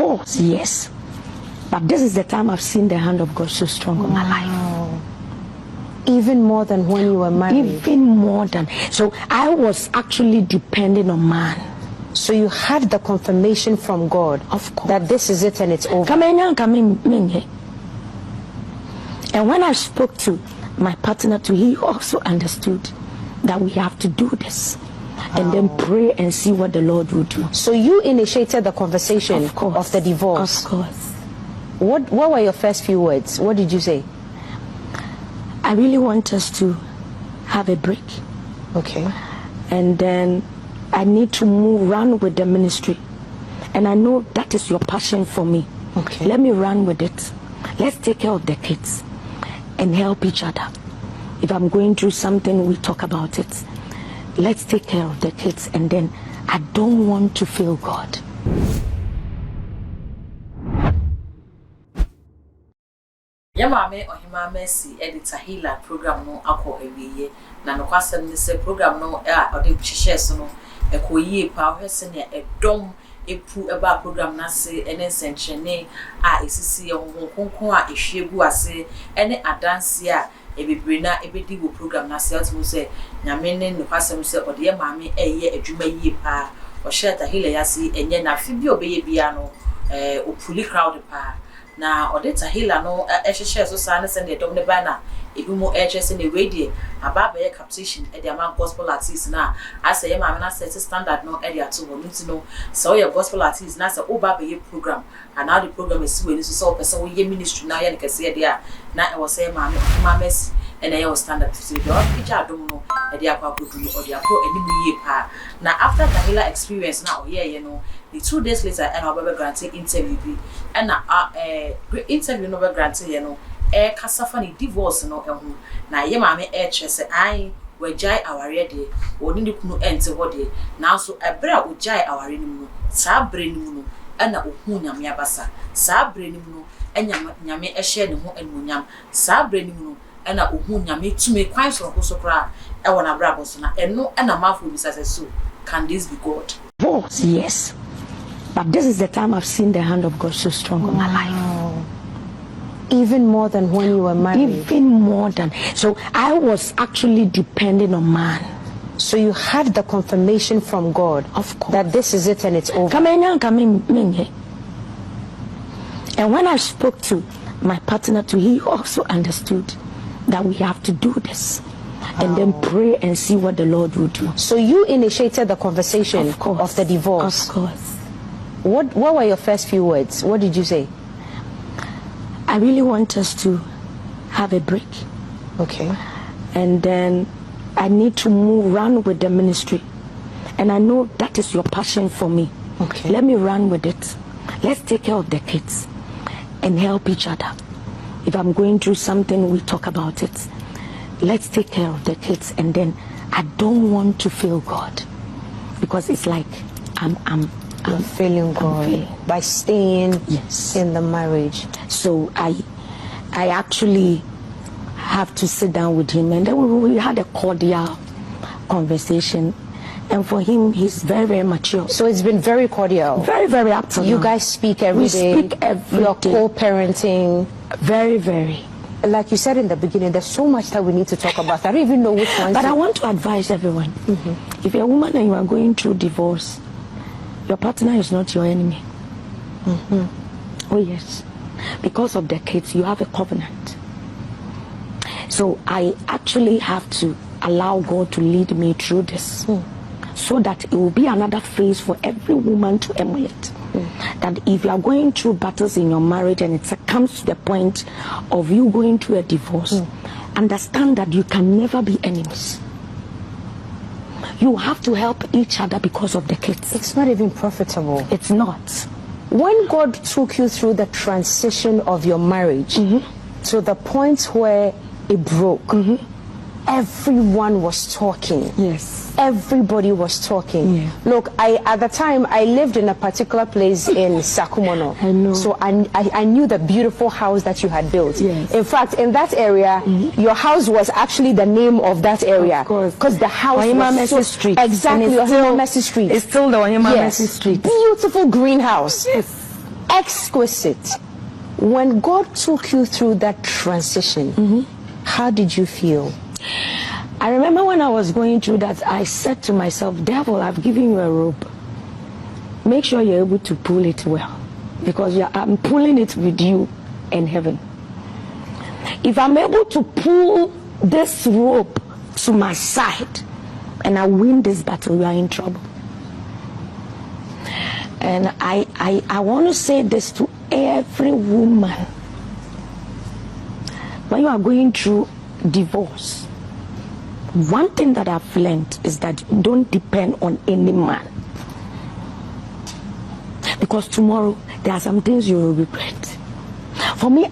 Divorce, yes. But this is the time I've seen the hand of God so strong on my life. Even more than when you were married? Even more than. So I was actually depending on man. So you had the confirmation from God, of course, that this is it and it's over. And when I spoke to my partner too, he also understood that we have to do this. And then pray and see what the Lord will do. So you initiated the conversation of the divorce? Of course. What were your first few words? What did you say? I really want us to have a break. Okay. And then I need to run with the ministry. And I know that is your passion for me. Okay. Let me run with it. Let's take care of the kids and help each other. If I'm going through something, we talk about it. Let's take care of the kids, and then I don't want to fail God. Yamame Ohemma Mercy editor healer program no akọ ewiye na no kwasem ni se program no ode hihye so no ekoyie pa hwese ne edom epu eba program na se ene senchene a esisi ye honkonkon a ehwiegu ase ene adanse a ebebre na ebedi wo program na se atimo se nyame ne no kwasem se ode ye maame eye adwuma yie pa o share healer yasi enye na fibi obeye bia no opuli crowd pa na odeta healer no ehhehye so sa ne se ne dom ne ba na ebumo ehhese ne radio ababa ye captation e de ama gospel artist na ase ye ma na set standard no e de ato wo nti no so ye gospel artist na se oba be ye program and now the program is we so person we ye ministry na ye ne kase de a na e wo say ma Mercy and ye was standard so the picture adom no e de akwa kodu no de akọ animu ye pa na after the healer experience na o ye no the 2 days later and our granted interview bi and interview no granted you know kasafa ni divorce no ehu na ye maame chese ai wajai aware de oni ni kunu ente ho de na so ebra ojai aware ni mu sa bre ni mu no ana ohu nyame abasa sa bre ni mu no nyame ehye ne ho anuonyam sa bre ni mu no ana ohu nyame tume kwan so so kra e wona bra boso na eno ana mafo bi sase so can this be God? Divorce, yes. But this is the time I've seen the hand of God so strong on my life. Even more than when you were married? Even more than. So I was actually depending on man. So you had the confirmation from God, of course, that this is it and it's over. And when I spoke to my partner too, he also understood that we have to do this. And then pray and see what the Lord will do. So you initiated the conversation of the divorce? Of course. What were your first few words? What did you say? I really want us to have a break. Okay. And then I need to run with the ministry. And I know that is your passion for me. Okay. Let me run with it. Let's take care of the kids and help each other. If I'm going through something, we talk about it. Let's take care of the kids, and then I don't want to fail God, because it's like I'm failing God by staying in the marriage. So I actually have to sit down with him, and then we had a cordial conversation. And for him, he's very, very mature. So it's been very cordial. Very, very up to now. You guys speak every day. We speak every day. You're co-parenting. Very, very. Like you said in the beginning, there's so much that we need to talk about. I don't even know which one. But I want to advise everyone. If you're a woman and you are going through divorce, your partner is not your enemy. Oh yes. Because of the kids, you have a covenant. So I actually have to allow God to lead me through this. So that it will be another phase for every woman to emulate. That if you are going through battles in your marriage and it comes to the point of you going through a divorce, understand that you can never be enemies. You have to help each other because of the kids. It's not even profitable. It's not. When God took you through the transition of your marriage to the point where it broke, everyone was talking. Yes. Everybody was talking. Yeah. Look, at the time, I lived in a particular place in Sakumono. I know. So I knew the beautiful house that you had built. Yes. In fact, in that area, your house was actually the name of that area. Of course. Because the house Ohemma was Mercy Street. Exactly, Ohemma Mercy Street. It's still the Ohemma Mercy Street. Beautiful greenhouse. Yes. exquisite. When God took you through that transition, how did you feel? I remember when I was going through that, I said to myself, devil, I've given you a rope. Make sure you're able to pull it well, because I'm pulling it with you in heaven. If I'm able to pull this rope to my side and I win this battle, you are in trouble. And I want to say this to every woman. When you are going through divorce, one thing that I've learned is that don't depend on any man. Because tomorrow there are some things you will regret. For me,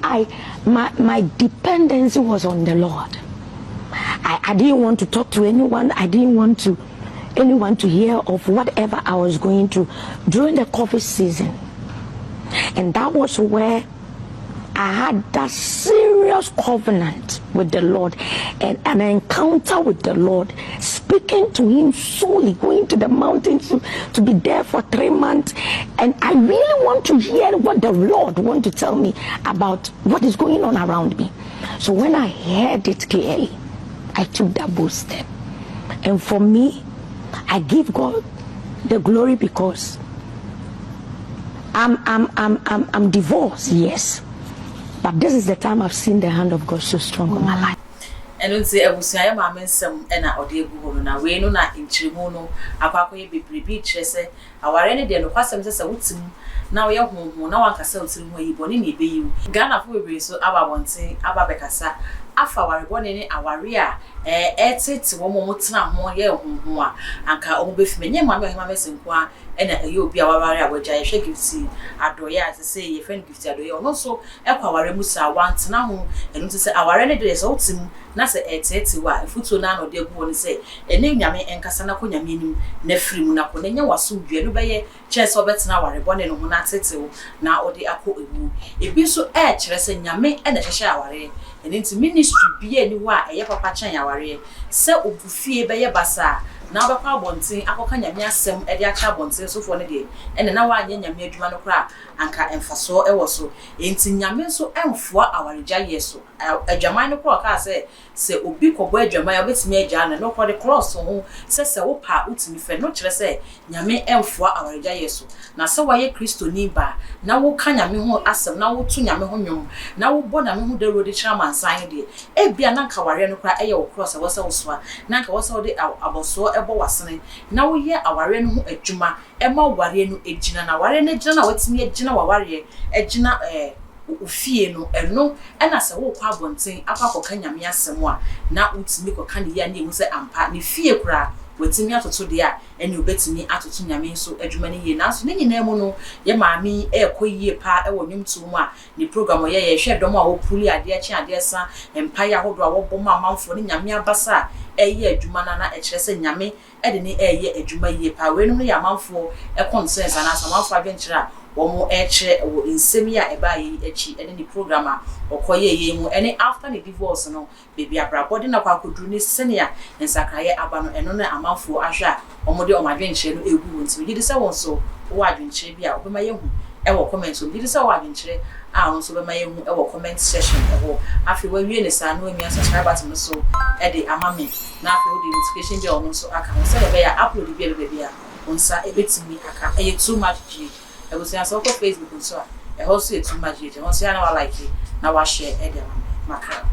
my dependency was on the Lord. I didn't want to talk to anyone. I didn't want anyone to hear of whatever I was going through during the COVID season. And that was where I had that serious covenant with the Lord and an encounter with the Lord, speaking to him solely, going to the mountains to be there for 3 months. And I really want to hear what the Lord wants to tell me about what is going on around me. So when I heard it clearly, I took that bold step. And for me, I give God the glory because I'm divorced, yes. But this is the time I've seen the hand of God so strong on my life. And when say abusia ma mensem e na ode egu ho na we no na nchiremu no akwakọ ye bebrebe kyerese aware ne de no kwasem se wutim na we honhon na wankasa wutim ho yi boni na ebeyi Ghana fo bebrebe so ababonten ababekasa afa aware boni ne aware a etete wo mo tena ho ye honhon a anka o befime nye ma me Ohemma mesenko a ena eyi obi aware a wagya ye hwe gifti adoye a se ye friend gifti adoye ono so ekwa aware musa wantena ho enu se aware ne de so wutim na se etete wa efuto na no de egu woni se ene nyame enkasa na ko nyame nim na firimu na ko ne nya waso due no beye chese obetena aware boni no ho na tete na ode akọ ewu ebi so kire se nyame ena hwehwe aware ene nti ministry bia ni ho a eye papa chan aware se obufie beye basa na obekwa abonten akoka nyame asem e de acha abonten sofo ne de ene na wa anya nyame adwuma no kra anka emfaso ewo so enti nyame so emfoa awaregya yeso adwaman no kra ka se obi kobo adwaman obetimi agya na no kra de cross ho se wo pa utimi fe no kire se nyame emfoa awaregya yeso na se waye kristo ni ba na wo ka nyame ho asem na wo tu nyame ho nwom na wo bo nyame ho de rodi chira mansan de ebia na nka ware no kra eye wo cross wo se wo so na nka wo se wo de aboso ebo wasene na wo ye aware no ho adwuma ema ware no ejina na ware no ejina na watimi ejina wa ware ejina ufie no eno ena se wo kwa abonten akwakoka nyame asem a na utimi koka ne ya na emu se ampa ne fie kura watimi atoto de a ene obetimi atoto nyame so adwuma ne ye na so ne nyina mu no ye maami ekoyie pa ewo nwumtu mu a ne program ye hwe dom a wo puli ade achi ade sa empa ya hodo a wo bom amanfo ne nyame abasa eye adwuma na ekire se nyame ede ne eye adwuma ye pa we no ya amanfo consensus na amanfo adwenkyere a womo ekire wo nsemi a eba yi echi ene ni program a okoye ye mu ene after the divorce no baby abrabode na kwakoduru ne senia nsakraye aba no eno na amanfo ahwa omode omadwenkyere no egu wonti gidi se won so wo adwenkyere bi a obema ye hu ewo comment so gidi se wo adwenkyere a won so bema ye hu ewo comment section ewo afi wa wie ne sa no emi subscribe button so e de amame na afi wo de notification bi ono so aka ho se be ya upload bi ele baby a onsa ebetimi aka e too much g I was saying so for Facebook so e ho so too much g onsa na wa like na wa share e de amame maka